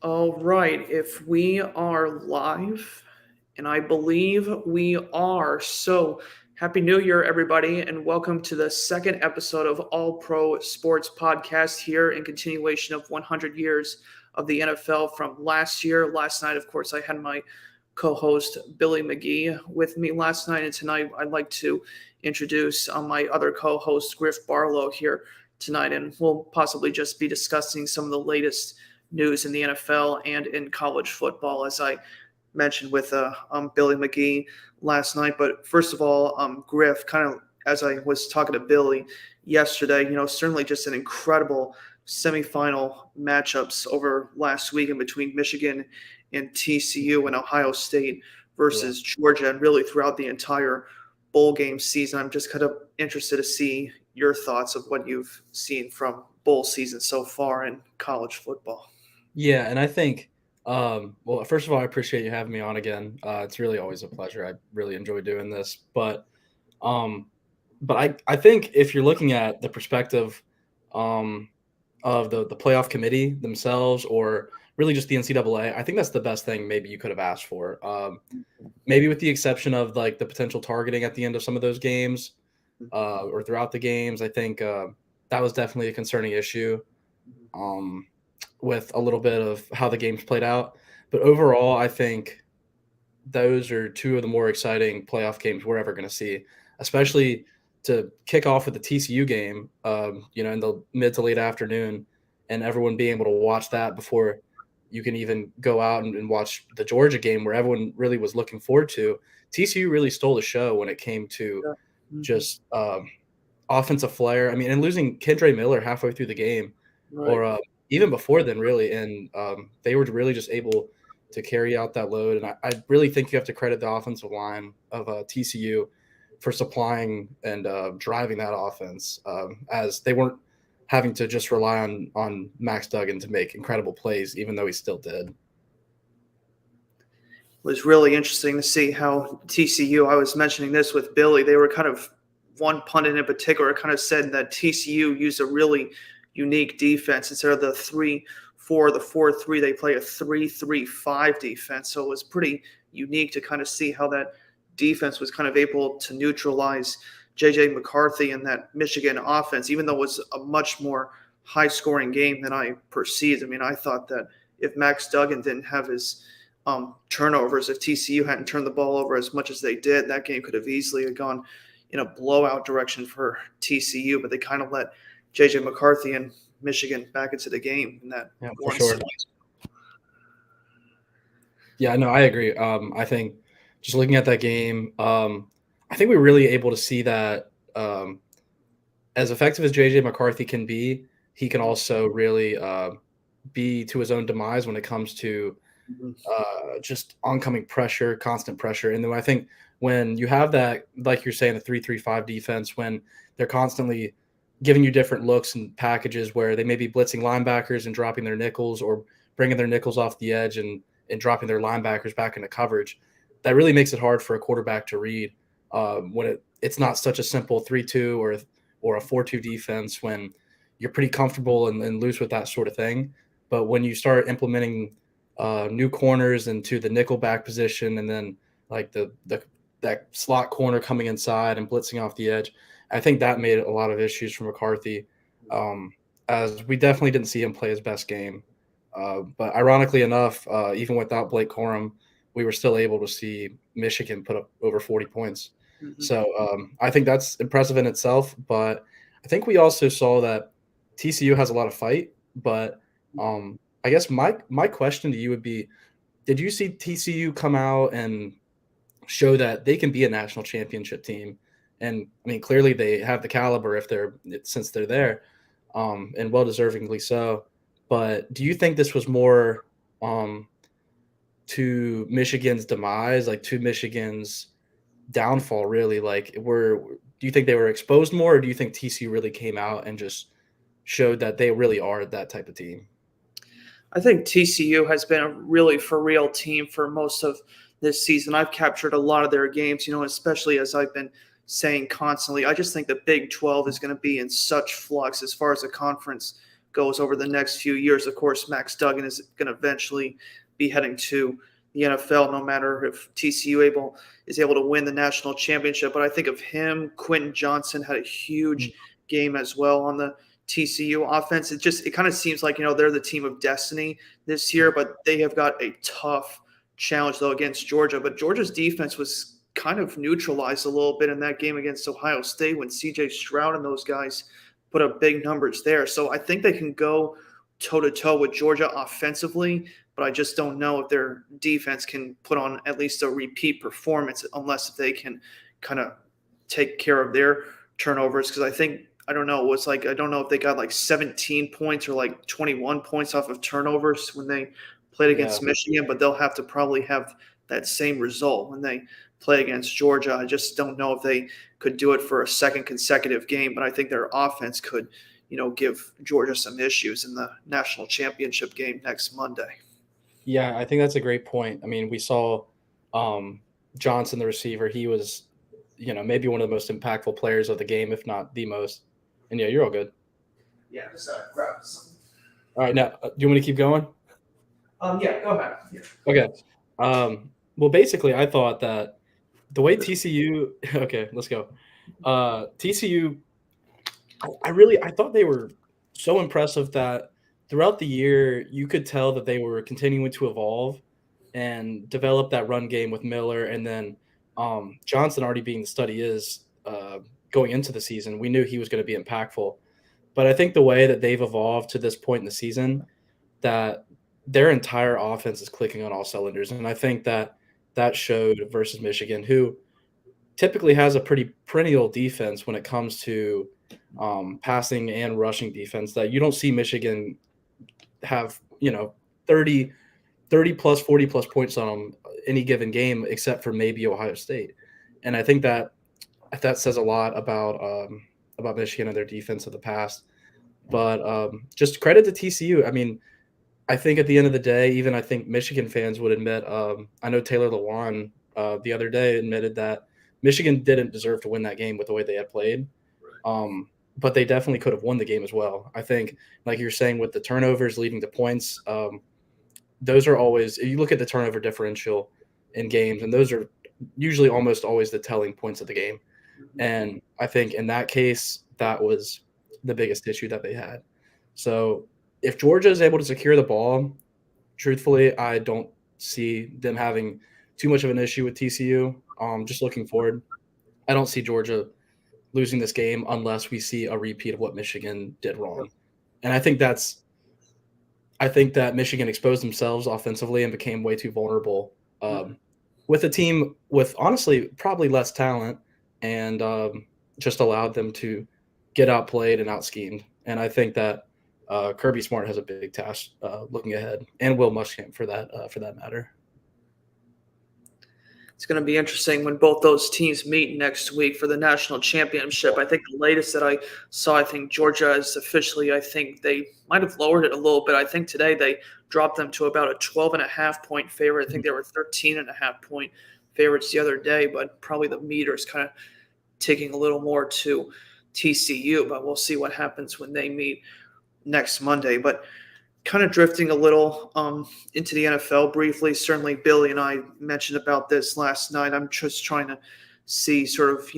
All right, if we are live, and I believe we are. So, Happy New Year, everybody, and welcome to the second episode of All Pro Sports Podcast here in continuation of 100 years of the NFL from last year. Last night, of course, I had my co host Billy McGee with me last night, and tonight I'd like to introduce my other co host, Griff Barlow, here tonight, and we'll possibly just be discussing some of the latest news in the NFL and in college football, as I mentioned with Billy McGee last night. But first of all, Griff, kind of as I was talking to Billy yesterday, certainly just an incredible semifinal matchups over last week in between Michigan and TCU and Ohio State Yeah. versus Georgia, and really throughout the entire bowl game season. I'm just kind of interested to see your thoughts of what you've seen from bowl season so far in college football. Yeah, and I think, well, first of all, I appreciate you having me on again. It's really always a pleasure. I really enjoy doing this. Um, but I think if you're looking at the perspective um, of the playoff committee themselves, or really just the NCAA, I think that's the best thing maybe you could have asked for. Maybe with the exception of like the potential targeting at the end of some of those games or throughout the games, I think that was definitely a concerning issue. Um, with a little bit of how the games played out. But overall, I think those are two of the more exciting playoff games we're ever going to see, especially to kick off with the TCU game, in the mid to late afternoon, and everyone being able to watch that before you can even go out and watch the Georgia game, where everyone really was looking forward to. TCU really stole the show when it came to Yeah. Mhm. just offensive flair. I mean, and losing Kendra Miller halfway through the game, Right. or even before then, really, and they were really just able to carry out that load. And I really think you have to credit the offensive line of TCU for supplying and driving that offense, as they weren't having to just rely on Max Duggan to make incredible plays, even though he still did. Was really interesting to see how TCU, I was mentioning this with Billy, they were kind of, one pundit in particular kind of said that TCU used a really unique defense. Instead of the 3-4, the 4-3, they play a 3-3-5 defense. So it was pretty unique to kind of see how that defense was kind of able to neutralize JJ McCarthy and that Michigan offense, even though it was a much more high scoring game than I perceived. I mean, I thought that if Max Duggan didn't have his turnovers. If TCU hadn't turned the ball over as much as they did, that game could have easily gone in a blowout direction for TCU. But they kind of let JJ McCarthy and Michigan back into the game in that Yeah, for one sure. series. Yeah, no, I agree. I think just looking at that game, I think we were really able to see that as effective as JJ McCarthy can be, he can also really be to his own demise when it comes to just oncoming pressure, constant pressure. And then I think when you have that, like you're saying, the 3-3-5 defense, when they're constantly giving you different looks and packages where they may be blitzing linebackers and dropping their nickels, or bringing their nickels off the edge and dropping their linebackers back into coverage, that really makes it hard for a quarterback to read when it's not such a simple 3-2 or a 4-2 defense, when you're pretty comfortable and loose with that sort of thing. But when you start implementing new corners into the nickel back position, and then like the that slot corner coming inside and blitzing off the edge, I think that made a lot of issues for McCarthy, um, as we definitely didn't see him play his best game. But ironically enough, even without Blake Corum, we were still able to see Michigan put up over 40 points. Mm-hmm. So I think that's impressive in itself. But I think we also saw that TCU has a lot of fight. But I guess my question to you would be: did you see TCU come out and show that they can be a national championship team? And I mean, clearly they have the caliber if they're since they're there, and well deservingly so. But do you think this was more um, to Michigan's demise, like to Michigan's downfall, really? Like, do you think they were exposed more, or do you think TCU really came out and just showed that they really are that type of team? I think TCU has been a really for real team for most of this season. I've captured a lot of their games, especially as I've been saying constantly. I just think the Big 12 is going to be in such flux as far as the conference goes over the next few years. Of course, Max Duggan is going to eventually be heading to the NFL, no matter if TCU is able to win the national championship. But I think of him, Quentin Johnson had a huge game as well on the TCU offense. It kind of seems like, they're the team of destiny this year, but they have got a tough challenge though against Georgia. But Georgia's defense was kind of neutralized a little bit in that game against Ohio State when CJ Stroud and those guys put up big numbers there. So I think they can go toe to toe with Georgia offensively, but I just don't know if their defense can put on at least a repeat performance unless they can kind of take care of their turnovers. Because I don't know if they got like 17 points or like 21 points off of turnovers when they played against Michigan, but they'll have to probably have that same result when they play against Georgia. I just don't know if they could do it for a second consecutive game, but I think their offense could, give Georgia some issues in the national championship game next Monday. Yeah, I think that's a great point. I mean, we saw Johnson, the receiver. He was, maybe one of the most impactful players of the game, if not the most. And yeah, you're all good. Yeah, just grab something. All right, now, do you want to keep going? Yeah, go ahead. Yeah. Okay. Well, basically, I thought that the way TCU – okay, let's go. TCU, I thought they were so impressive that throughout the year, you could tell that they were continuing to evolve and develop that run game with Miller. And then Johnson already being the stud he is going into the season, we knew he was going to be impactful. But I think the way that they've evolved to this point in the season, that their entire offense is clicking on all cylinders. And I think that showed versus Michigan, who typically has a pretty perennial defense when it comes to passing and rushing defense, that you don't see Michigan have, 30 plus, 40 plus points on them any given game, except for maybe Ohio State. And I think that says a lot about Michigan and their defense of the past. But just credit to TCU. I mean, I think at the end of the day, even I think Michigan fans would admit, I know Taylor Lewan the other day admitted that Michigan didn't deserve to win that game with the way they had played. But they definitely could have won the game as well. I think, like you're saying, with the turnovers leading to points, those are always – you look at the turnover differential in games, and those are usually almost always the telling points of the game. And I think in that case, that was the biggest issue that they had. So if Georgia is able to secure the ball, truthfully, I don't see them having too much of an issue with TCU. Just looking forward, I don't see Georgia losing this game unless we see a repeat of what Michigan did wrong. And I think that Michigan exposed themselves offensively and became way too vulnerable with a team with, honestly, probably less talent, and just allowed them to get outplayed and out-schemed. And I think that Kirby Smart has a big task looking ahead, and Will Muschamp for that matter. It's going to be interesting when both those teams meet next week for the national championship. I think the latest that I saw, I think Georgia is officially, I think they might have lowered it a little bit. I think today they dropped them to about a 12.5-point favorite. I think they were 13.5-point favorites the other day, but probably the meter is kind of taking a little more to TCU. But we'll see what happens when they meet next Monday. But kind of drifting a little into the NFL briefly. Certainly, Billy and I mentioned about this last night. I'm just trying to see sort of,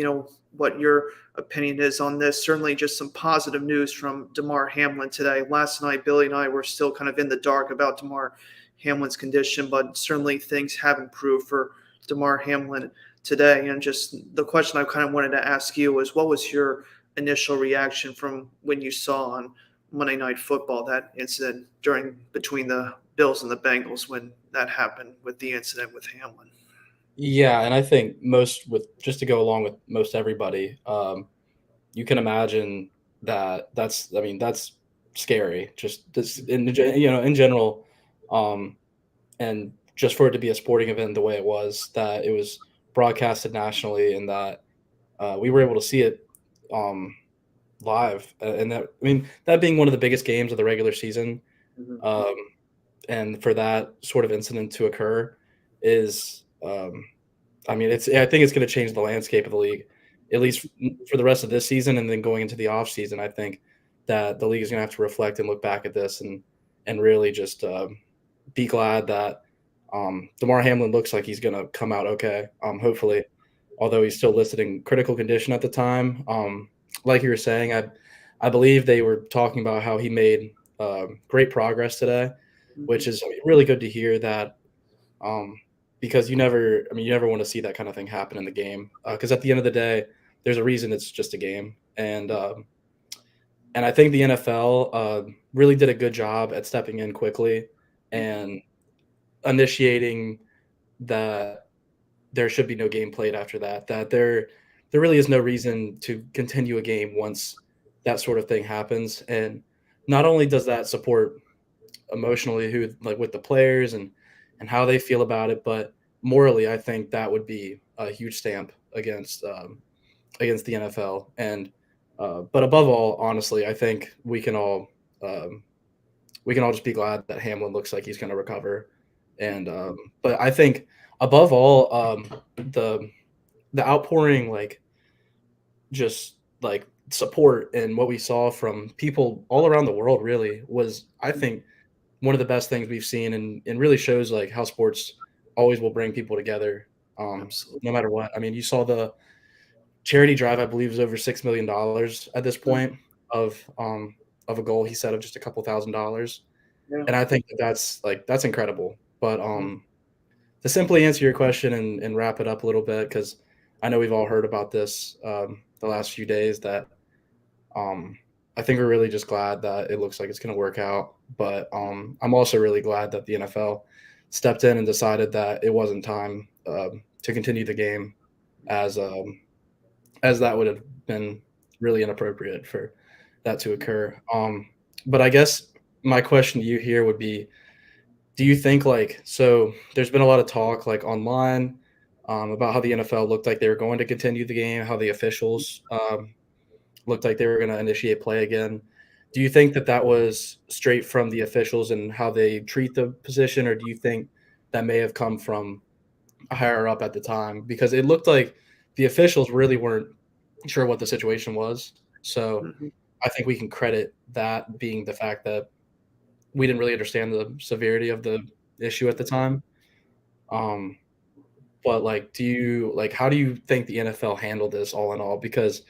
what your opinion is on this. Certainly just some positive news from Damar Hamlin today. Last night, Billy and I were still kind of in the dark about Damar Hamlin's condition, but certainly things have improved for Damar Hamlin today. And just the question I kind of wanted to ask you was, what was your initial reaction from when you saw on Monday Night Football that incident between the Bills and the Bengals when that happened with the incident with Hamlin? Yeah, and I think just to go along with most everybody, you can imagine that's scary. Just this in general, and just for it to be a sporting event the way it was, that it was broadcasted nationally, and that we were able to see it live, and that being one of the biggest games of the regular season, and for that sort of incident to occur is, I think it's going to change the landscape of the league, at least for the rest of this season, and then going into the off season. I think that the league is going to have to reflect and look back at this and really just be glad that Damar Hamlin looks like he's going to come out okay. Hopefully, although he's still listed in critical condition at the time. Like you were saying, I believe they were talking about how he made great progress today, which Mhm. is really good to hear that. Because you never want to see that kind of thing happen in the game. Because at the end of the day, there's a reason it's just a game, and I think the NFL really did a good job at stepping in quickly Mhm. and initiating that there should be no game played after that. That there really is no reason to continue a game once that sort of thing happens. And not only does that support emotionally who like with the players and how they feel about it, but morally, I think that would be a huge stamp against the NFL. And but above all, honestly, I think um, we can all just be glad that Hamlin looks like he's going to recover. And but I think above all, the the outpouring just like support and what we saw from people all around the world really was, I think, one of the best things we've seen, and really shows like how sports always will bring people together, no Absolutely. matter what. I mean, you saw the charity drive, I believe, is over $6 million at this Mm. point of a goal he set of just a couple $1,000s, Yeah. and I think that's incredible. But Mm. to simply answer your question and wrap it up a little bit, because I know we've all heard about this the last few days, that um, I think we're really just glad that it looks like it's going to work out. But I'm also really glad that the NFL stepped in and decided that it wasn't time to continue the game, as that would have been really inappropriate for that to occur. But I guess my question to you here would be: do you think so? There's been a lot of talk online about how the NFL looked like they were going to continue the game, how the officials looked like they were going to initiate play again. Do you think that that was straight from the officials and how they treat the position, or do you think that may have come from higher up at the time? Because it looked like the officials really weren't sure what the situation was. So Mhm. I think we can credit that being the fact that we didn't really understand the severity of the issue at the time. Um, but how do you think the NFL handled this all in all? Because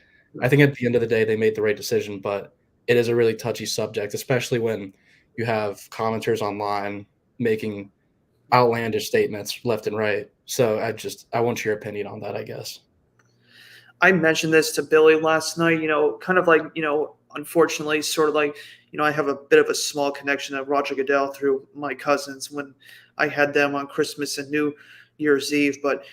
I think at the end of the day, they made the right decision, but it is a really touchy subject, especially when you have commenters online making outlandish statements left and right. So I want your opinion on that, I guess. I mentioned this to Billy last night, kind of like, unfortunately, sort of like, I have a bit of a small connection to Roger Goodell through my cousins when I had them on Christmas and New Year's Eve. But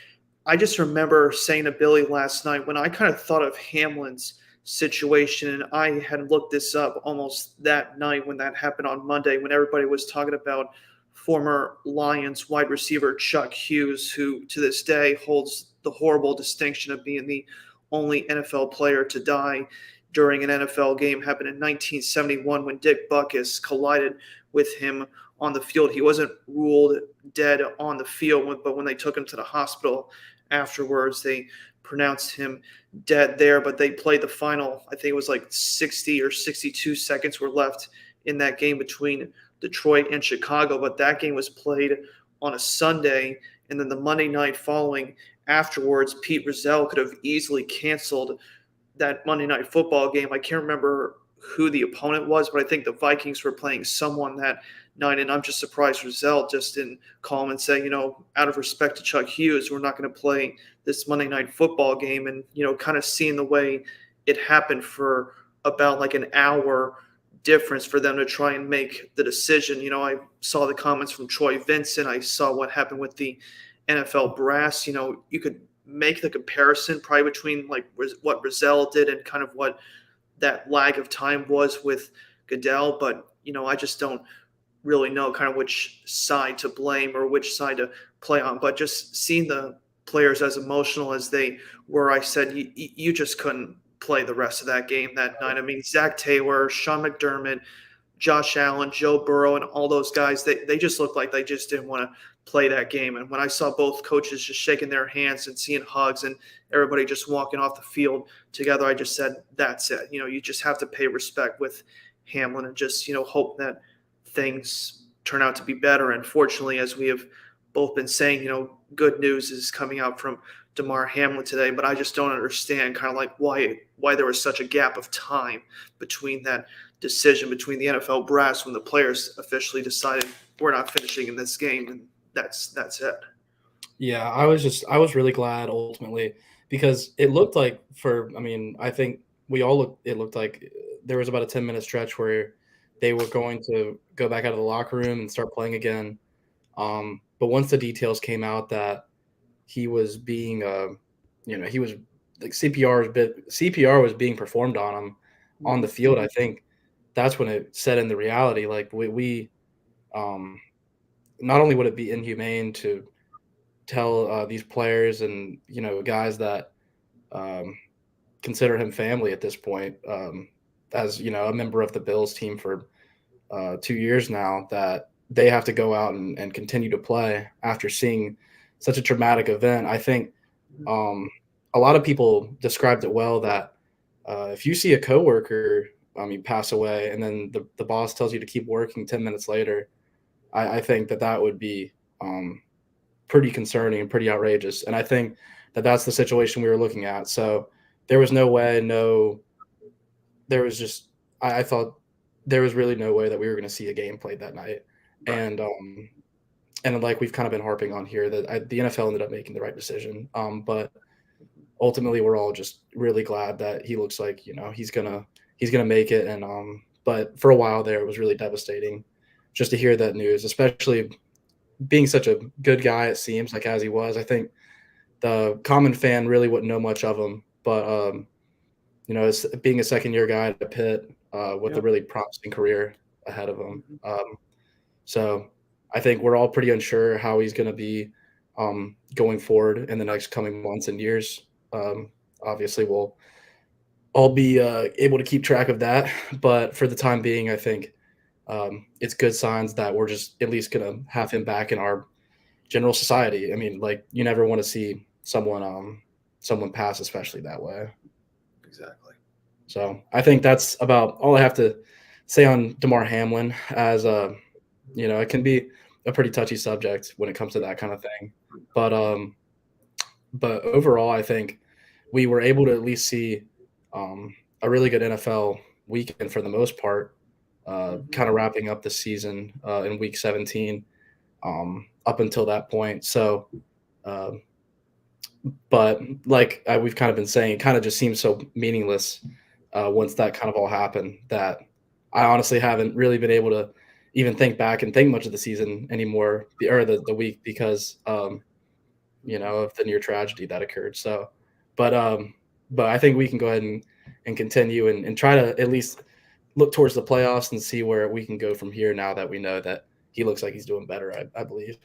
I just remember saying to Billy last night when I kind of thought of Hamlin's situation, and I had looked this up almost that night when that happened on Monday, when everybody was talking about former Lions wide receiver Chuck Hughes, who to this day holds the horrible distinction of being the only NFL player to die during an NFL game. Happened in 1971 when Dick Butkus collided with him on the field. He wasn't ruled dead on the field, but when they took him to the hospital afterwards, they pronounced him dead there. But they played the final, I think it was like 60 or 62 seconds were left in that game between Detroit and Chicago. But that game was played on a Sunday. And then the Monday night following afterwards, Pete Rozelle could have easily canceled that Monday Night Football game. I can't remember who the opponent was, but I think the Vikings were playing someone that night, and I'm just surprised Rozelle just didn't call him and say, out of respect to Chuck Hughes, we're not going to play this Monday Night Football game. And kind of seeing the way it happened for about like an hour difference for them to try and make the decision. I saw the comments from Troy Vincent. I saw what happened with the NFL brass. You could make the comparison probably between like what Rozelle did and kind of what that lag of time was with Goodell. But, I just don't really know kind of which side to blame or which side to play on. But just seeing the players as emotional as they were, I said, you just couldn't play the rest of that game that night. I mean, Zach Taylor, Sean McDermott, Josh Allen, Joe Burrow, and all those guys, they just looked like they just didn't want to play that game. And when I saw both coaches just shaking their hands and seeing hugs and everybody just walking off the field together, I just said, that's it. You just have to pay respect with Hamlin and just, hope that things turn out to be better. And fortunately, as we have both been saying, good news is coming out from Damar Hamlin today, but I just don't understand kind of like why there was such a gap of time between that decision between the NFL brass when the players officially decided we're not finishing in this game, and that's it. Yeah, I was really glad ultimately because it looked like I think it looked like there was about a 10-minute stretch where they were going to go back out of the locker room and start playing again. But once the details came out that he was being he was like CPR was being performed on him on the field, I think that's when it set in the reality. Like we not only would it be inhumane to tell these players and guys that um, consider him family at this point, as a member of the Bills team for 2 years now, that they have to go out and continue to play after seeing such a traumatic event. I think a lot of people described it well that if you see a coworker, pass away, and then the boss tells you to keep working 10 minutes later, I think that would be pretty concerning and pretty outrageous. And I think that that's the situation we were looking at. So there was no way, there was just, I thought there was really no way that we were going to see a game played that night. Right. And like we've kind of been harping on here that the NFL ended up making the right decision. But ultimately we're all just really glad that he looks like, he's going to make it. And, but for a while there, it was really devastating just to hear that news, especially being such a good guy, it seems like, as he was. I think the common fan really wouldn't know much of him, but as being a second-year guy at Pitt with a really promising career ahead of him. So I think we're all pretty unsure how he's going to be going forward in the next coming months and years. Obviously, we'll all be able to keep track of that, but for the time being, I think it's good signs that we're just at least going to have him back in our general society. I mean, like, you never want to see someone pass, especially that way. Exactly. So I think that's about all I have to say on Damar Hamlin, as it can be a pretty touchy subject when it comes to that kind of thing. But overall, I think we were able to at least see a really good NFL weekend for the most part, kind of wrapping up the season in week 17 up until that point. So, but like we've kind of been saying, it kind of just seems so meaningless once that kind of all happened, that I honestly haven't really been able to even think back and think much of the season anymore, or the week, because of the near tragedy that occurred. So, but I think we can go ahead and continue and try to at least look towards the playoffs and see where we can go from here, now that we know that he looks like he's doing better, I believe.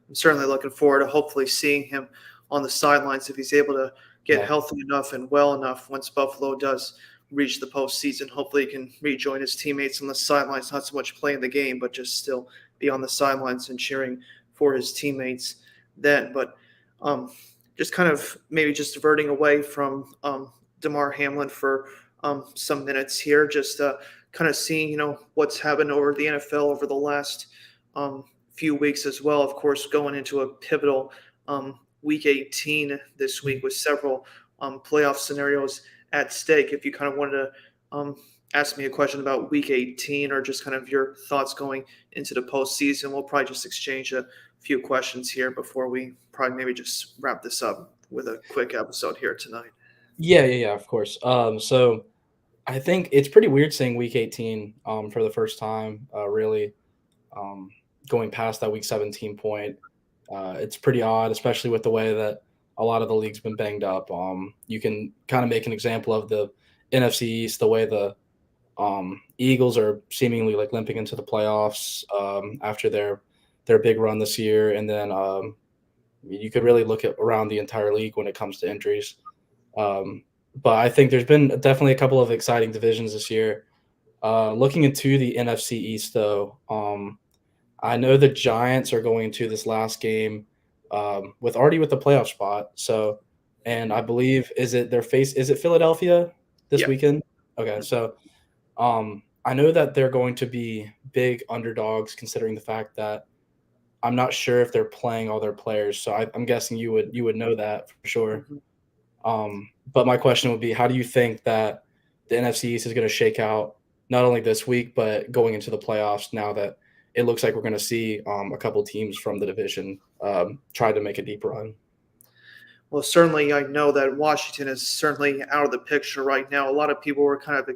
I'm certainly looking forward to hopefully seeing him on the sidelines if he's able to get healthy enough and well enough once Buffalo does reach the postseason. Hopefully he can rejoin his teammates on the sidelines, not so much playing the game, but just still be on the sidelines and cheering for his teammates then. But just kind of maybe just diverting away from Damar Hamlin for some minutes here, just kind of seeing, what's happened over the NFL over the last few weeks as well. Of course, going into a pivotal week 18 this week with several playoff scenarios at stake. If you kind of wanted to ask me a question about week 18 or just kind of your thoughts going into the postseason, we'll probably just exchange a few questions here before we probably maybe just wrap this up with a quick episode here tonight. Yeah, of course. So I think it's pretty weird seeing week 18 for the first time, really going past that week 17 point. It's pretty odd, especially with the way that a lot of the league's been banged up. You can kind of make an example of the NFC East, the way the Eagles are seemingly like limping into the playoffs after their big run this year, and then you could really look at around the entire league when it comes to injuries. But I think there's been definitely a couple of exciting divisions this year. Looking into the NFC East, though, I know the Giants are going to this last game with the playoff spot. So, and I believe is it Philadelphia this Yeah. weekend? Okay, so I know that they're going to be big underdogs considering the fact that I'm not sure if they're playing all their players. So I'm guessing you would know that for sure. Mhm. But my question would be, how do you think that the NFC East is going to shake out not only this week but going into the playoffs? Now that it looks like we're going to see a couple teams from the division try to make a deep run. Well, certainly, I know that Washington is certainly out of the picture right now. A lot of people were kind of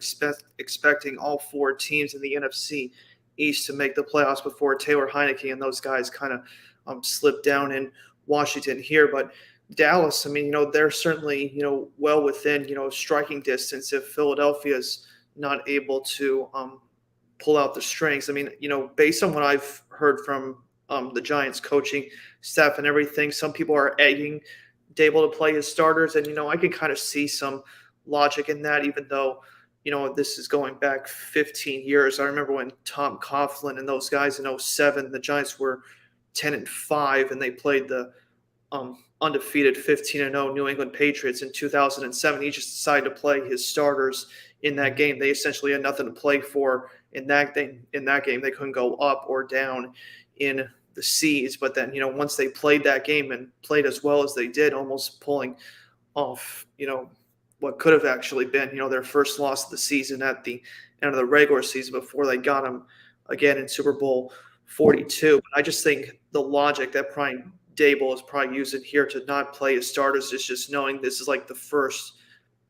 expecting all four teams in the NFC East to make the playoffs before Taylor Heineke and those guys kind of slipped down in Washington here. But Dallas, I mean, they're certainly, well within, striking distance if Philadelphia is not able to pull out the strings. I mean, based on what I've heard from the Giants coaching staff and everything, some people are egging Dable to play his starters, and I can kind of see some logic in that, even though this is going back 15 years. I remember when Tom Coughlin and those guys in '07, the Giants were 10-5, and they played the undefeated 15-0 New England Patriots in 2007. He just decided to play his starters in that game. They essentially had nothing to play for in that thing. In that game, they couldn't go up or down in the seas. But then, once they played that game and played as well as they did, almost pulling off, what could have actually been, their first loss of the season at the end of the regular season before they got them again in Super Bowl 42. But I just think the logic that Brian Dable is probably using here to not play his starters is just knowing this is like the first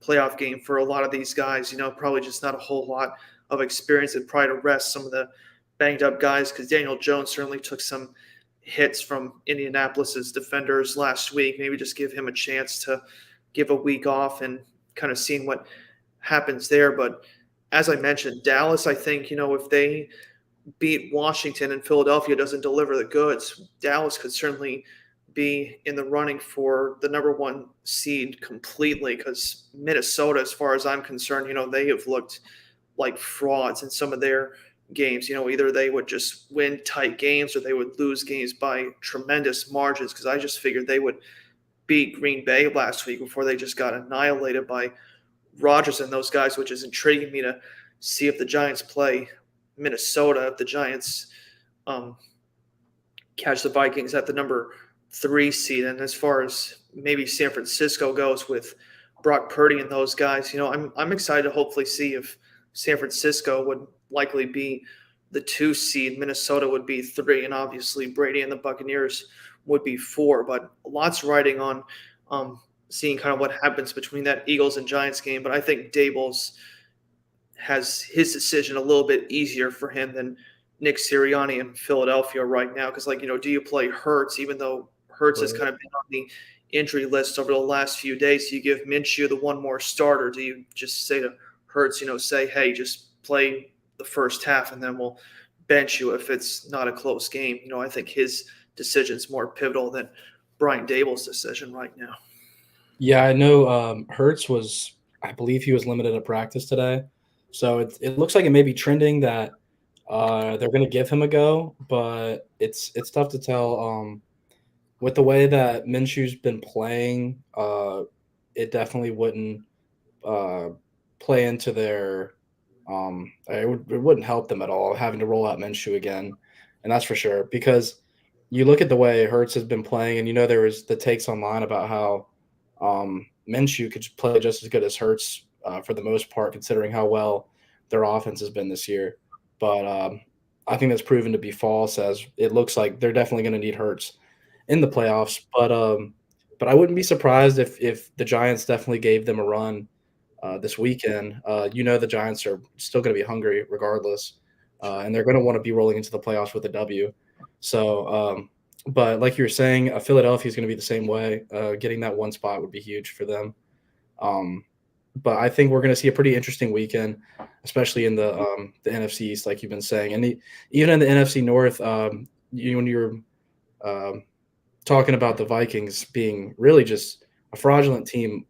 playoff game for a lot of these guys, probably just not a whole lot of experience and probably to rest some of the banged up guys because Daniel Jones certainly took some hits from Indianapolis's defenders last week. Maybe just give him a chance to give a week off and kind of seeing what happens there. But as I mentioned, Dallas, I think, if they beat Washington and Philadelphia doesn't deliver the goods, Dallas could certainly be in the running for the number one seed completely because Minnesota, as far as I'm concerned, they have looked like frauds in some of their games. Either they would just win tight games or they would lose games by tremendous margins because I just figured they would beat Green Bay last week before they just got annihilated by Rodgers and those guys, which is intriguing me to see if the Giants play Minnesota, if the Giants catch the Vikings at the number 3 seed. And as far as maybe San Francisco goes with Brock Purdy and those guys, I'm excited to hopefully see if San Francisco would likely be the 2 seed. Minnesota would be 3, and obviously Brady and the Buccaneers would be 4. But lots riding on seeing kind of what happens between that Eagles and Giants game. But I think Dable's has his decision a little bit easier for him than Nick Sirianni in Philadelphia right now. Because, do you play Hurts, even though Hurts has kind of been on the injury list over the last few days? Do you give Minshew the one more starter? Do you just say to Hurts, say, hey, just play the first half and then we'll bench you if it's not a close game? I think his decision's more pivotal than Brian Dable's decision right now. Yeah, I know Hertz I believe he was limited at practice today. So it looks like it may be trending that they're going to give him a go, but it's tough to tell. With the way that Minshew's been playing, it definitely wouldn't play into their it wouldn't help them at all having to roll out Minshew again, and that's for sure. Because you look at the way Hurts has been playing, and there was the takes online about how Minshew could play just as good as Hurts for the most part, considering how well their offense has been this year. But I think that's proven to be false, as it looks like they're definitely going to need Hurts in the playoffs. But I wouldn't be surprised if the Giants definitely gave them a run this weekend. The Giants are still going to be hungry regardless, and they're going to want to be rolling into the playoffs with a W. So, but like you were saying, Philadelphia is going to be the same way. Getting that one spot would be huge for them. But I think we're going to see a pretty interesting weekend, especially in the NFC East, like you've been saying, and even in the NFC North. When you're talking about the Vikings being really just a fraudulent team,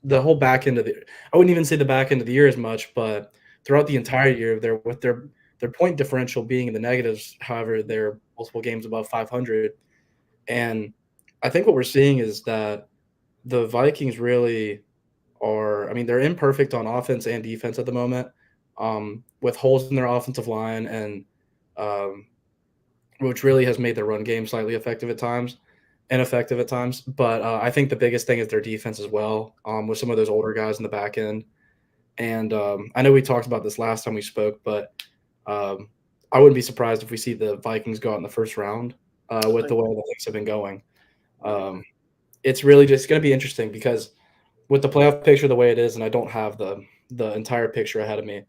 the whole back end of I wouldn't even say the back end of the year as much, but throughout the entire year, their point differential being in the negatives. However, they're multiple games above 500, and I think what we're seeing is that the Vikings really are. I mean, they're imperfect on offense and defense at the moment, with holes in their offensive line, and um, which really has made their run game slightly effective at times, ineffective at times. But I think the biggest thing is their defense as well, with some of those older guys in the back end. And I know we talked about this last time we spoke, but um, I wouldn't be surprised if we see the Vikings go out in the first round with the way that things have been going. Um, it's really just going to be interesting because with the playoff picture the way it is, and I don't have the entire picture ahead of me,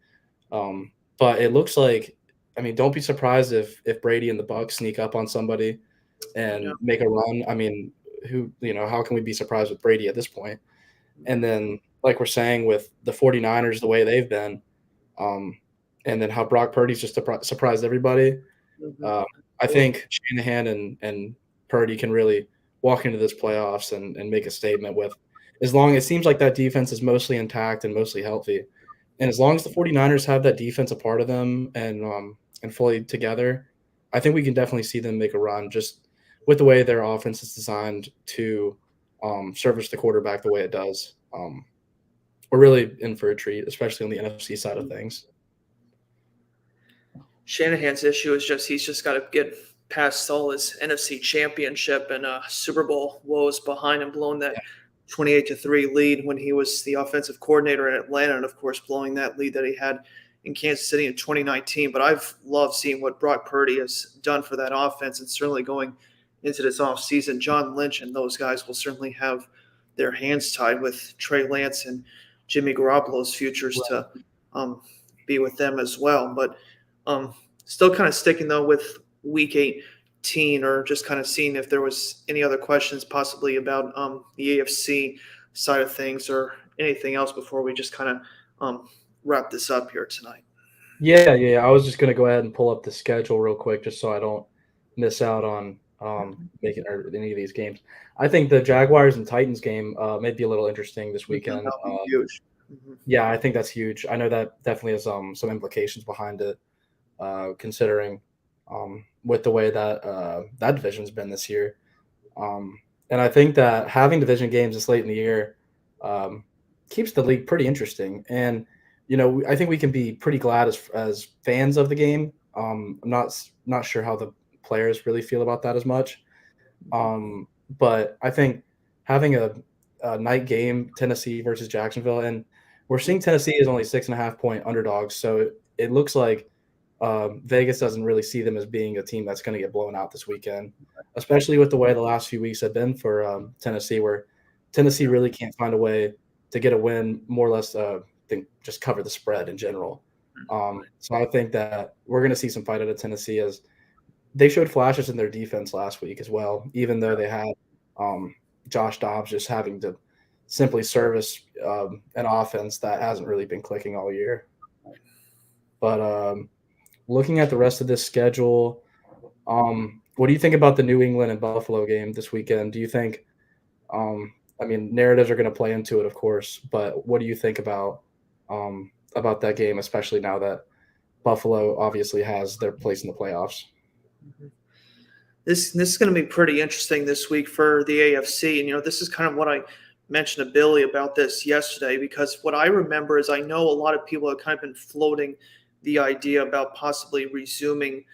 but it looks like, I mean, don't be surprised if Brady and the Bucks sneak up on somebody Yeah. and make a run. I mean, how can we be surprised with Brady at this point? And then, like we're saying with the 49ers, the way they've been, um, and then how Brock Purdy's just surprised everybody. Mhm. Uh, I think Shanahan and Purdy can really walk into this playoffs and make a statement with, as long it seems like that defense is mostly intact and mostly healthy. And as long as the 49ers have that defense a part of them and fully together, I think we can definitely see them make a run just with the way their offense is designed to service the quarterback the way it does. We're really in for a treat, especially on the NFC side of things. Shanahan's issue is just he's just got to get past all his NFC Championship and Super Bowl woes behind him, blowing that 28-3 lead when he was the offensive coordinator in Atlanta, and of course blowing that lead that he had in Kansas City in 2019. But I've loved seeing what Brock Purdy has done for that offense, and certainly going into this offseason, John Lynch and those guys will certainly have their hands tied with Trey Lance and Jimmy Garoppolo's futures to um, be with them as well. But still kind of sticking though with Week 18, or just kind of seeing if there was any other questions possibly about the AFC side of things or anything else before we just kind of wrap this up here tonight. Yeah. I was just gonna go ahead and pull up the schedule real quick, just so I don't miss out on making any of these games. I think the Jaguars and Titans game may be a little interesting this weekend. That'll be huge. Mhm. Yeah, I think that's huge. I know that definitely has some implications behind it, considering with the way that that division's been this year. Um, and I think that having division games this late in the year um, keeps the league pretty interesting. And I think we can be pretty glad as fans of the game. I'm not sure how the players really feel about that as much. But I think having a night game, Tennessee versus Jacksonville, and we're seeing Tennessee is only 6.5 point underdogs, so it looks like Vegas doesn't really see them as being a team that's going to get blown out this weekend, especially with the way the last few weeks have been for Tennessee, where Tennessee really can't find a way to get a win, more or less just cover the spread in general. So I think that we're going to see some fight out of Tennessee, as they showed flashes in their defense last week as well, even though they had um, Josh Dobbs just having to simply service an offense that hasn't really been clicking all year. But looking at the rest of this schedule, what do you think about the New England and Buffalo game this weekend? Do you think, I mean, narratives are going to play into it, of course, but what do you think about that game, especially now that Buffalo obviously has their place in the playoffs? This is going to be pretty interesting this week for the AFC. And this is kind of what I mentioned to Billy about this yesterday, because what I remember is I know a lot of people have kind of been floating the idea about possibly resuming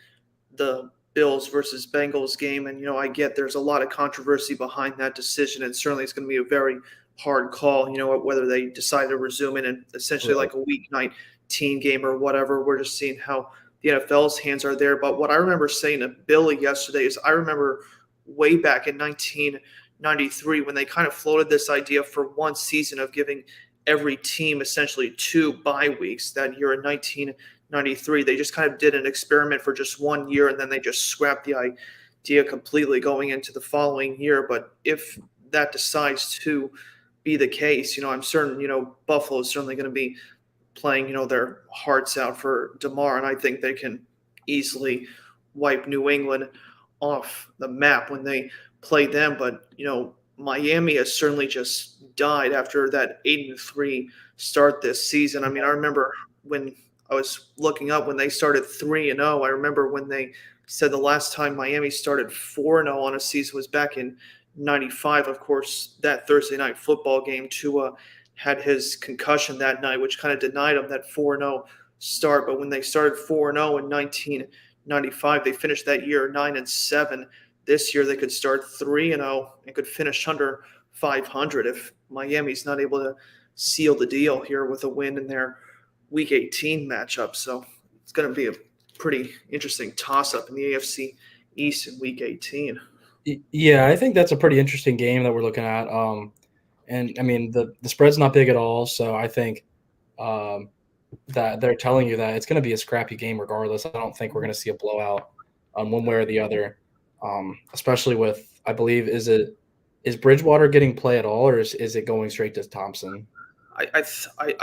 the Bills versus Bengals game. And I get there's a lot of controversy behind that decision, and certainly it's going to be a very hard call. Whether they decide to resume it and essentially Right. like a weeknight team game or whatever. We're just seeing how the NFL's hands are there. But what I remember saying to Billy yesterday is I remember way back in 1993 when they kind of floated this idea for one season of giving every team essentially 2 bye weeks that year in 1993. They just kind of did an experiment for just 1 year, and then they just scrapped the idea completely going into the following year. But if that decides to be the case, I'm certain, Buffalo is certainly going to be playing, their hearts out for DeMar, and I think they can easily wipe New England off the map when they play them. But Miami has certainly just died after that 8-3 start this season. I mean, I remember when I was looking up when they started 3-0. I remember when they said the last time Miami started 4-0 on a season was back in '95. Of course, that Thursday night football game, Tua had his concussion that night, which kind of denied him that 4-0 start. But when they started 4-0 in 1995, they finished that year 9-7. This year they could start 3-0 and could finish under 500 if Miami's not able to seal the deal here with a win in their Week 18 matchup. So it's going to be a pretty interesting toss-up in the AFC East in Week 18. Yeah, I think that's a pretty interesting game that we're looking at. And I mean the spread's not big at all, so I think that they're telling you that it's going to be a scrappy game regardless. I don't think we're going to see a blowout one way or the other, especially with, I believe, is Bridgewater getting play at all, or is it going straight to Thompson?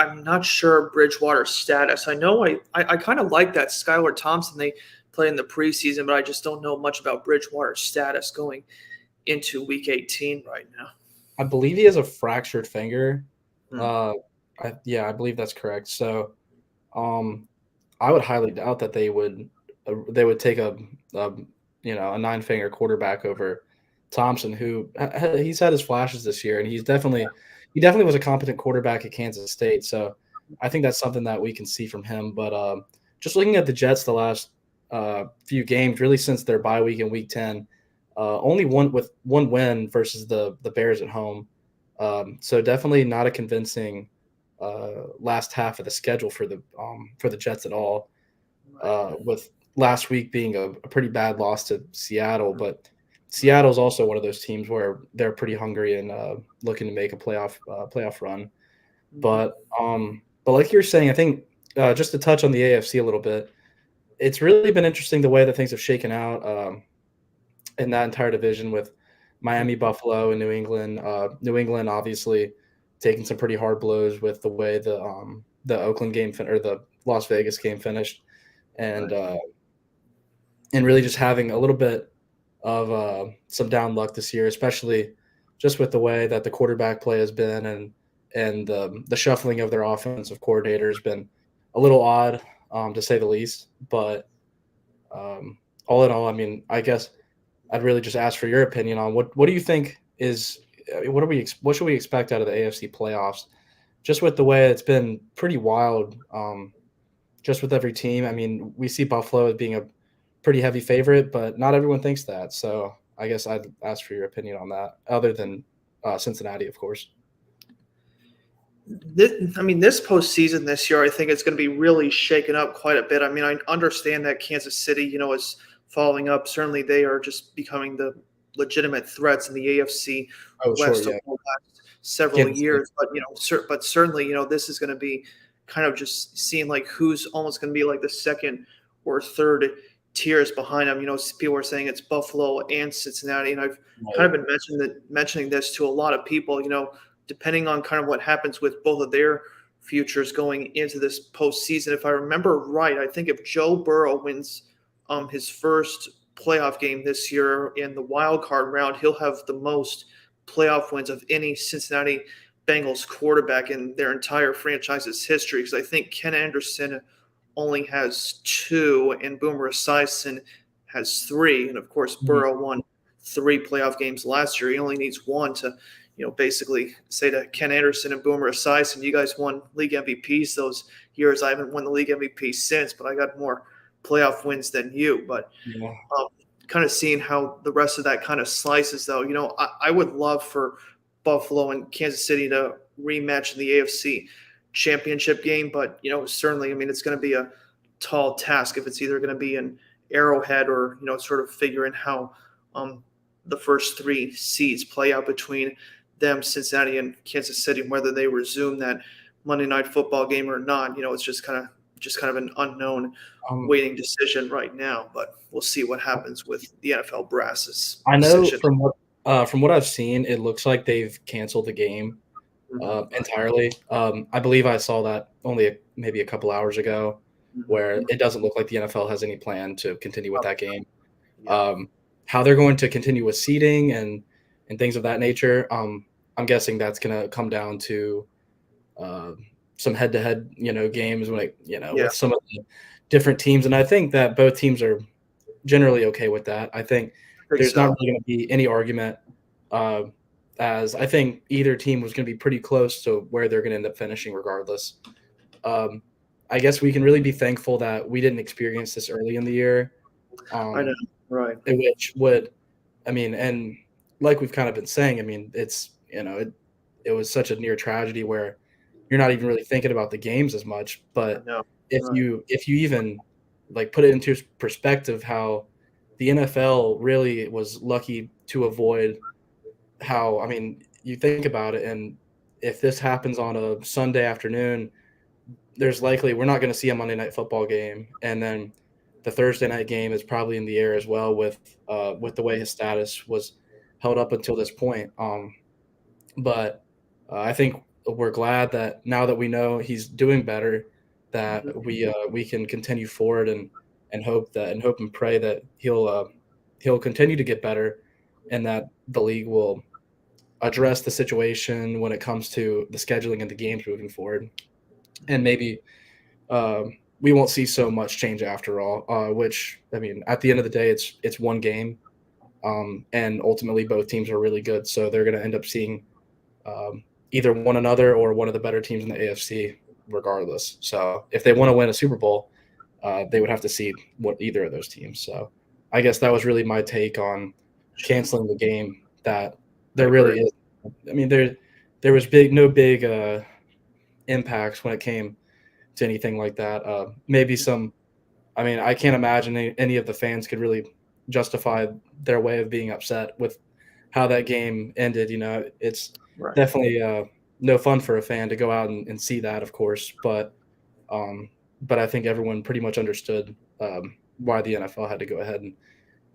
I'm not sure Bridgewater's status. I know I kind of like that Skylar Thompson they played in the preseason, but I just don't know much about Bridgewater's status going into Week 18 right now. I believe he has a fractured finger. Hmm. I believe that's correct. So, I would highly doubt that they would take a 9-finger quarterback over Thompson, who he's had his flashes this year, and he definitely was a competent quarterback at Kansas State. So I think that's something that we can see from him. But just looking at the Jets the last few games, really since their bye week in Week 10, only one win versus the Bears at home. So definitely not a convincing last half of the schedule for the Jets at all. With last week being a pretty bad loss to Seattle, but Seattle's also one of those teams where they're pretty hungry and looking to make a playoff run. But like you're saying, I think just to touch on the AFC a little bit, it's really been interesting the way that things have shaken out in that entire division with Miami, Buffalo, and New England. New England obviously taking some pretty hard blows with the way the Oakland game or the Las Vegas game finished, and really just having a little bit of some down luck this year, especially just with the way that the quarterback play has been and the shuffling of their offensive coordinator has been a little odd, to say the least. But all in all, I mean, I guess I'd really just ask for your opinion on what do you think is what should we expect out of the AFC playoffs, just with the way it's been pretty wild, just with every team. I mean, we see Buffalo as being a pretty heavy favorite, but not everyone thinks that. So I guess I'd ask for your opinion on that, other than Cincinnati, of course. This postseason this year, I think it's going to be really shaken up quite a bit. I mean, I understand that Kansas City, is following up. Certainly, they are just becoming the legitimate threats in the AFC West over the last several years. But certainly, this is going to be kind of just seeing like who's almost going to be like the second or third tiers behind them. People are saying it's Buffalo and Cincinnati, and I've kind of been mentioning this to a lot of people. Depending on kind of what happens with both of their futures going into this postseason. If I remember right, I think if Joe Burrow wins his first playoff game this year in the wild card round, he'll have the most playoff wins of any Cincinnati Bengals quarterback in their entire franchise's history. Because I think Ken Anderson only has 2, and Boomer Esiason has 3. And of course, Burrow won 3 playoff games last year. He only needs 1 to, basically say to Ken Anderson and Boomer Esiason, you guys won league MVPs those years. I haven't won the league MVP since, but I got more playoff wins than you. But kind of seeing how the rest of that kind of slices, though, I would love for Buffalo and Kansas City to rematch in the AFC championship game. But, certainly, it's going to be a tall task if it's either going to be an Arrowhead or, sort of figuring how the first 3 seeds play out between them, Cincinnati and Kansas City, whether they resume that Monday Night Football game or not. It's just kind of an unknown waiting decision right now, but we'll see what happens with the NFL brass's I know decision. from what I've seen, it looks like they've canceled the game entirely. I believe I saw that only maybe a couple hours ago, where it doesn't look like the NFL has any plan to continue with that game. How they're going to continue with seeding and things of that nature, I'm guessing that's going to come down to some head-to-head, games Yeah, with some of the different teams, and I think that both teams are generally okay with that. I think I think there's not so. really going to be any argument, uh, as I think either team was going to be pretty close to where they're going to end up finishing regardless. Um, I guess we can really be thankful that we didn't experience this early in the year, I know. um, Right. which would, I mean, and like we've kind of been saying, I mean, it was such a near tragedy where you're not even really thinking about the games as much. I But know. if Right. you even like put it into perspective, how the NFL really was lucky to avoid how, I mean, you think about it, and if this happens on a Sunday afternoon, there's likely we're not going to see a Monday night football game, and then the Thursday night game is probably in the air as well with the way his status was held up until this point. But I think we're glad that now that we know he's doing better, that Mhm. we can continue forward and hope and pray that he'll continue to get better, and that the league will address the situation when it comes to the scheduling and the games moving forward, and maybe we won't see so much change after all. Which, I mean, at the end of the day, it's one game, and ultimately both teams are really good, so they're going to end up seeing either one another or one of the better teams in the AFC, regardless. So if they want to win a Super Bowl, they would have to see what either of those teams. So I guess that was really my take on canceling the game. That I there agree. really is. I mean, there was no big impacts when it came to anything like that. Maybe some. I mean, I can't imagine any of the fans could really justify their way of being upset with how that game ended. It's Right. definitely no fun for a fan to go out and see that, of course. Um, but I think everyone pretty much understood why the NFL had to go ahead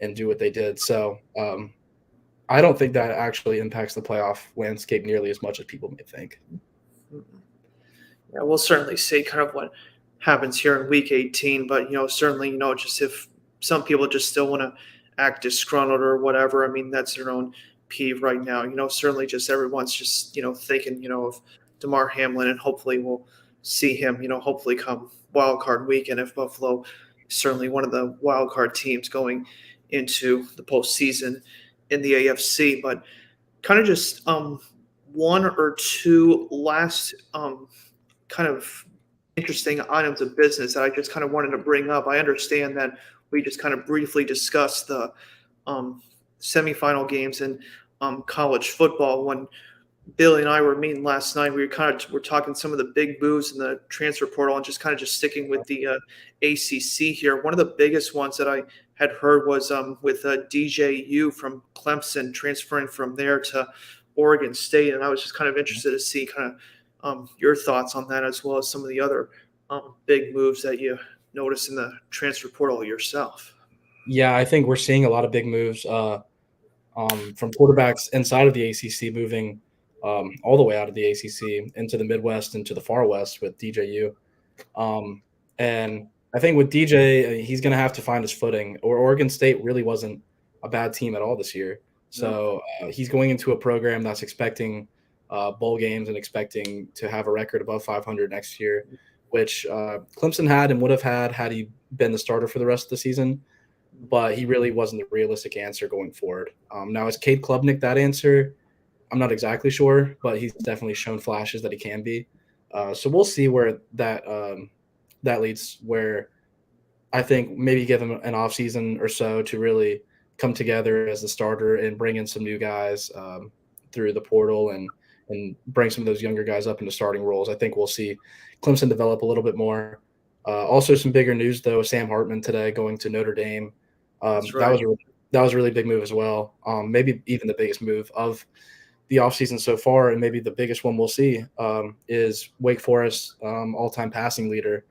and do what they did. So I don't think that actually impacts the playoff landscape nearly as much as people may think. Mhm. Yeah, we'll certainly see kind of what happens here in week 18. But, certainly, just if some people just still want to act disgruntled or whatever, I mean, that's their own peeve right now. Certainly just everyone's just, thinking, of DeMar Hamlin, and hopefully we'll see him, hopefully come wild card weekend if Buffalo is certainly one of the wild card teams going into the postseason in the AFC. But kind of just one or two last kind of interesting items of business that I just kind of wanted to bring up. I understand that we just kind of briefly discussed the um, semifinal games in college football. When Billy and I were meeting last night, we were talking some of the big moves in the transfer portal, and just sticking with the ACC here. One of the biggest ones that I had heard was with DJU from Clemson transferring from there to Oregon State, and I was just kind of interested to see kind of your thoughts on that, as well as some of the other big moves that you noticed in the transfer portal yourself. Yeah, I think we're seeing a lot of big moves from quarterbacks inside of the ACC moving all the way out of the ACC into the Midwest and to the far West with DJU. Um, and I think with DJ, he's going to have to find his footing. Or Oregon State really wasn't a bad team at all this year. No, So he's going into a program that's expecting bowl games and expecting to have a record above 500 next year, which Clemson had and would have had he been the starter for the rest of the season. But he really wasn't the realistic answer going forward. Now, is Cade Klubnik that answer? I'm not exactly sure, but he's definitely shown flashes that he can be. So we'll see where that leads. Where I think maybe give him an off season or so to really come together as the starter and bring in some new guys through the portal and bring some of those younger guys up into starting roles. I think we'll see Clemson develop a little bit more. Also, some bigger news though: Sam Hartman today going to Notre Dame. that's That right. was a really big move as well. Maybe even the biggest move of the offseason so far, and maybe the biggest one we'll see is Wake Forest all-time passing leader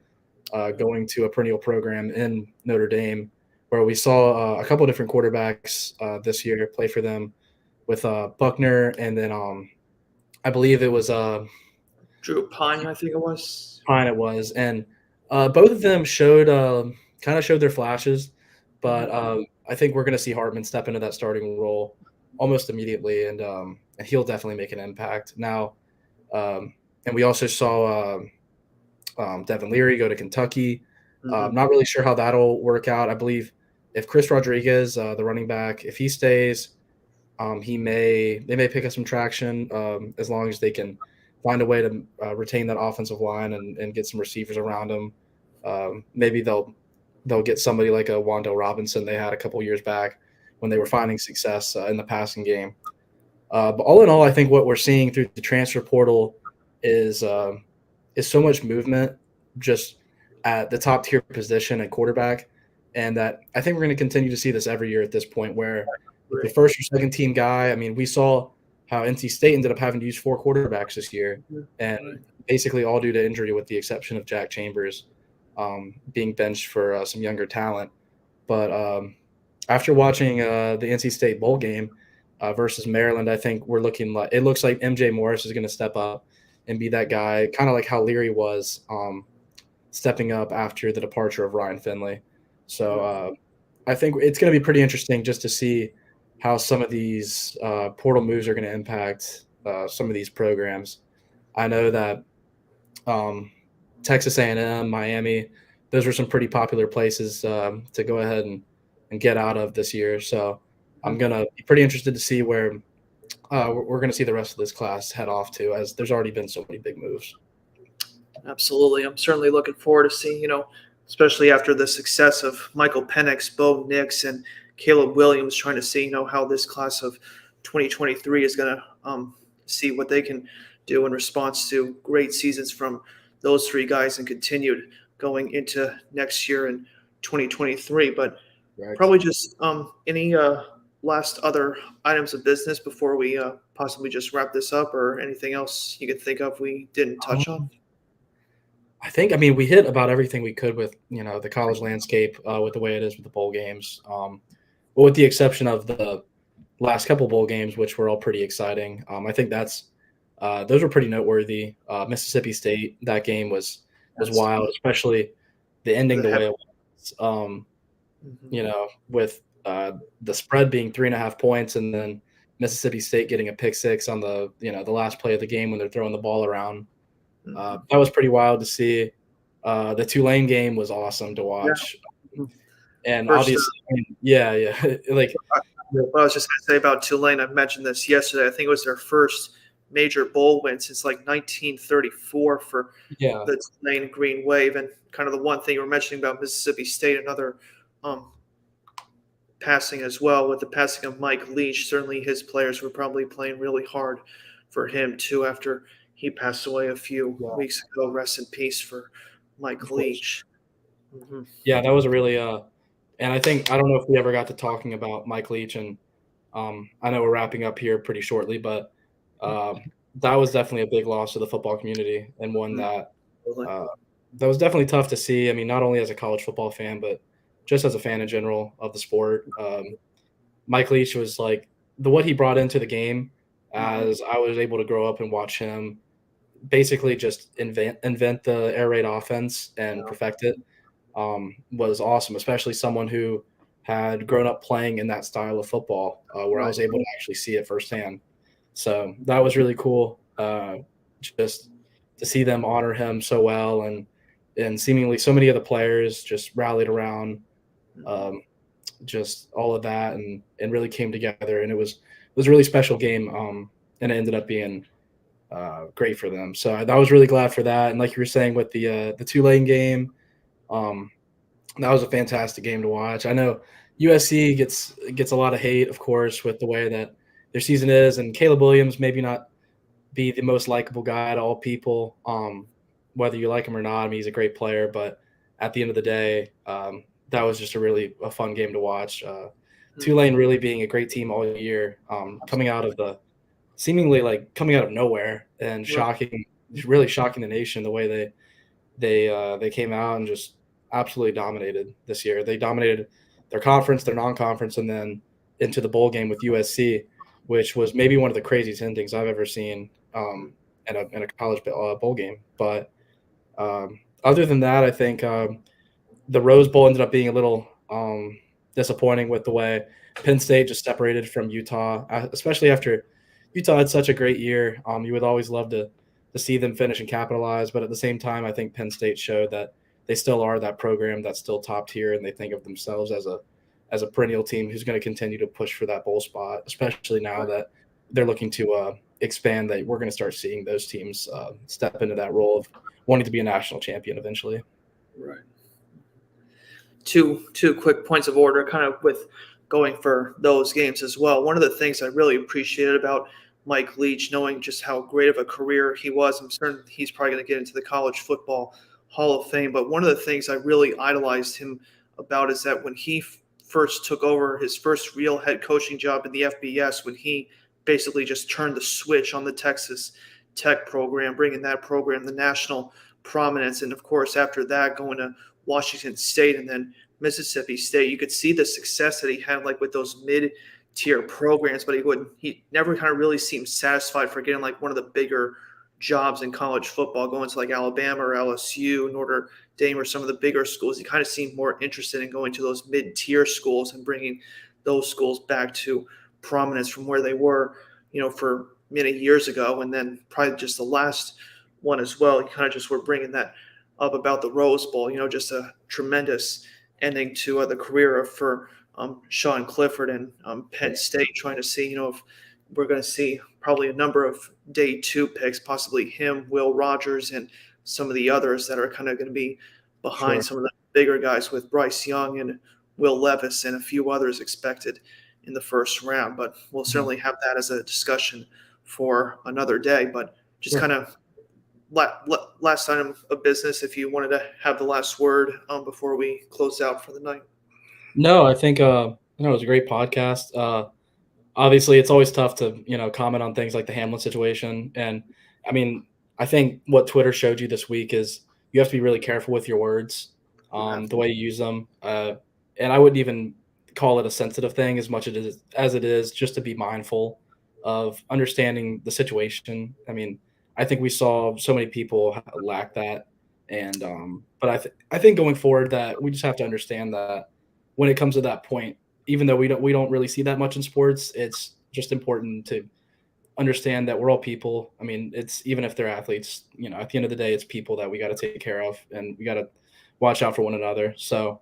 going to a perennial program in Notre Dame, where we saw a couple of different quarterbacks this year play for them with Buckner, and then I believe it was Drew Pine, I think it was. Pine. It was, and both of them showed kind of showed their flashes, but Mhm. I think we're going to see Hartman step into that starting role almost immediately, and he'll definitely make an impact now. And we also saw Devin Leary go to Kentucky. Mhm. Not really sure how that'll work out. I believe if Chris Rodriguez, the running back, if he stays, they may pick up some traction as long as they can find a way to retain that offensive line and get some receivers around them. Maybe they'll get somebody like a Wandale Robinson they had a couple years back when they were finding success in the passing game. But all in all, I think what we're seeing through the transfer portal is so much movement just at the top tier position at quarterback, and that I think we're going to continue to see this every year at this point, where the Right. first or second team guy. I mean, we saw how NC State ended up having to use 4 quarterbacks this year, Mhm. and Right. basically all due to injury, with the exception of Jack Chambers being benched for some younger talent. But after watching the NC State bowl game versus Maryland, I think it looks like MJ Morris is going to step up and be that guy, kind of like how Leary was stepping up after the departure of Ryan Finley. So I think it's going to be pretty interesting just to see how some of these portal moves are going to impact some of these programs. I know that um, Texas A&M, Miami, those were some pretty popular places to go ahead and get out of this year. So I'm Mhm. gonna be pretty interested to see where we're going to see the rest of this class head off to, as there's already been so many big moves. Absolutely. I'm certainly looking forward to seeing, especially after the success of Michael Penix, Bo Nix, and Caleb Williams, trying to see, how this class of 2023 is going to see what they can do in response to great seasons from those three guys and continued going into next year in 2023. But Right. probably just any last other items of business before we possibly just wrap this up, or anything else you could think of we didn't touch on? I mean, we hit about everything we could with the college landscape with the way it is with the bowl games, but with the exception of the last couple bowl games, which were all pretty exciting. I think those were pretty noteworthy. Mississippi State, that game was That's wild, especially the ending the the heavy. way it was. Mhm. With the spread being 3.5 points, and then Mississippi State getting a pick six on the last play of the game when they're throwing the ball around. Mhm. That was pretty wild to see. The Tulane game was awesome to Yeah. watch, Mhm. and First, obviously, I mean, yeah, like uh, what I was just going to say about Tulane, I mentioned this yesterday. I think it was their first major bowl win since like 1934 for yeah, the Tulane Green Wave. And kind of the one thing you were mentioning about Mississippi State, another um, passing as well, with the passing of Mike Leach. Certainly, his players were probably playing really hard for him too after he passed away a few yeah, weeks ago. Rest in peace for of Mike course, Leach. Hmm. yeah, that was a really and I don't know if we ever got to talking about Mike Leach, and I know we're wrapping up here pretty shortly, but that was definitely a big loss to the football community, and one uh, that was definitely tough to see. I mean, not only as a college football fan, but just as a fan in general of the sport. Mike Leach was like what he brought into the game, Hmm. as I was able to grow up and watch him basically just invent the air raid offense and Yeah. perfect it. Was awesome, especially someone who had grown up playing in that style of football, where I Right. was able to actually see it firsthand. So that was really cool, just to see them honor him so well, and seemingly so many of the players just rallied around Mhm. um, just all of that, and really came together, and it was a really special game, and it ended up being great for them. So I was really glad for that. And like you were saying with the Tulane game, um, that was a fantastic game to watch. I know USC gets a lot of hate, of course, with the way that their season is, and Caleb Williams maybe not be the most likable guy to all people, whether you like him or not. I mean, he's a great player, but at the end of the day, that was just a fun game to watch. Mhm. Tulane really being a great team all year, coming out of the seemingly like coming out of nowhere and Right. really shocking the nation the way they came out and just absolutely dominated this year. They dominated their conference, their non-conference, and then into the bowl game with USC, which was maybe one of the craziest endings I've ever seen in a college bowl game. But other than that, I think the Rose Bowl ended up being a little disappointing with the way Penn State just separated from Utah, especially after Utah had such a great year. You would always love to to see them finish and capitalize. But at the same time, I think Penn State showed that they still are that program that's still top tier, and they think of themselves as a perennial team who's going to continue to push for that bowl spot, especially now that they're looking to expand. That we're going to start seeing those teams step into that role of wanting to be a national champion eventually. Right. Two quick points of order, kind of with going for those games as well. One of the things I really appreciated about Mike Leach, knowing just how great of a career he was, I'm certain he's probably going to get into the College Football Hall of Fame. But one of the things I really idolized him about is that when he first took over his first real head coaching job in the FBS, when he basically just turned the switch on the Texas Tech program, bringing that program the national prominence. And of course, after that, going to Washington State and then Mississippi State, you could see the success that he had like with those mid-tier programs, but he never kind of really seemed satisfied for getting like one of the bigger jobs in college football, going to like Alabama or LSU, Notre Dame, or some of the bigger schools. He kind of seemed more interested in going to those mid-tier schools and bringing those schools back to prominence from where they were, for many years ago. And then probably just the last one as well, you kind of just were bringing that up about the Rose Bowl, just a tremendous ending to the career for Sean Clifford and Penn State, trying to see, if we're going to see probably a number of day 2 picks, possibly him, Will Rogers, and some of the others that are kind of going to be behind some of the bigger guys with Bryce Young and Will Levis and a few others expected in the first round. But we'll certainly have that as a discussion for another day. But just kind of last item of business, if you wanted to have the last word before we close out for the night. No, I think it was a great podcast. Obviously, it's always tough to comment on things like the Hamlin situation, and I mean, I think what Twitter showed you this week is you have to be really careful with your words, the way you use them, and I wouldn't even call it a sensitive thing as much as it is just to be mindful of understanding the situation. I mean, I think we saw so many people lack that, and but I think going forward that we just have to understand that when it comes to that point, even though we don't really see that much in sports, it's just important to understand that we're all people. I mean, it's even if they're athletes, at the end of the day, it's people that we got to take care of, and we got to watch out for one another. So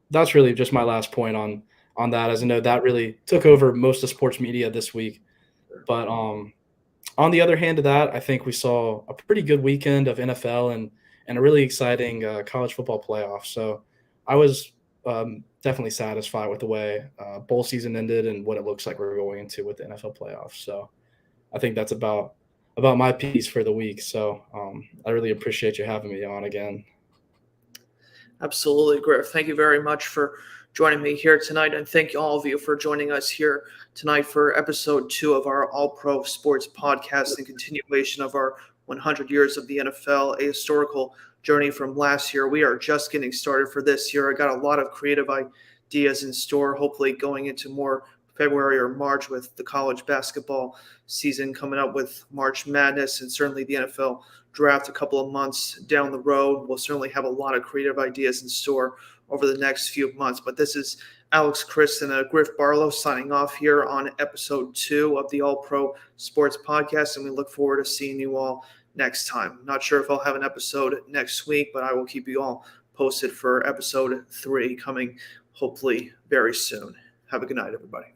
that's really just my last point on that, as I know that really took over most of sports media this week. But on the other hand of that, I think we saw a pretty good weekend of NFL and a really exciting college football playoff. So I was definitely satisfied with the way bowl season ended and what it looks like we're going into with the NFL playoffs. So I think that's about my piece for the week. So I really appreciate you having me on again. Absolutely, Griff. Thank you very much for joining me here tonight, and thank all of you for joining us here tonight for episode 2 of our All Pro Sports podcast and continuation of our 100 years of the NFL, a historical journey from last year. We are just getting started for this year. I got a lot of creative ideas in store, hopefully going into more February or March with the college basketball season coming up with March Madness, and certainly the NFL draft a couple of months down the road. We'll certainly have a lot of creative ideas in store over the next few months. But this is Alex Chris and Griff Barlow signing off here on episode 2 of the All Pro Sports Podcast, and we look forward to seeing you all next time. Not sure if I'll have an episode next week, but I will keep you all posted for episode 3 coming hopefully very soon. Have a good night, everybody.